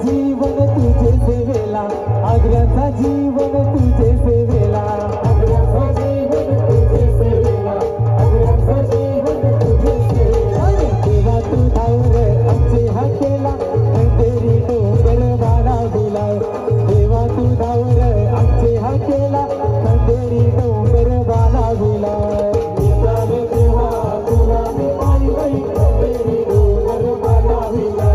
जीवन तुझे सेवेला, आग्र्याचा जीवन तुझे सेवेला, आग्र्याचा जीवन तुझे सेवेला, आग्र्याचा जीवन तुझे सेवेला. देवा तू धावर आमचे हाकेला, खंडेरी डोंगर बाळाविला. देवा तू धावर आमचे हाकेला, खंडेरी डोंगर बाळाविला. तुला मी आई बाई खंडेरी डोंगर बाळाविला.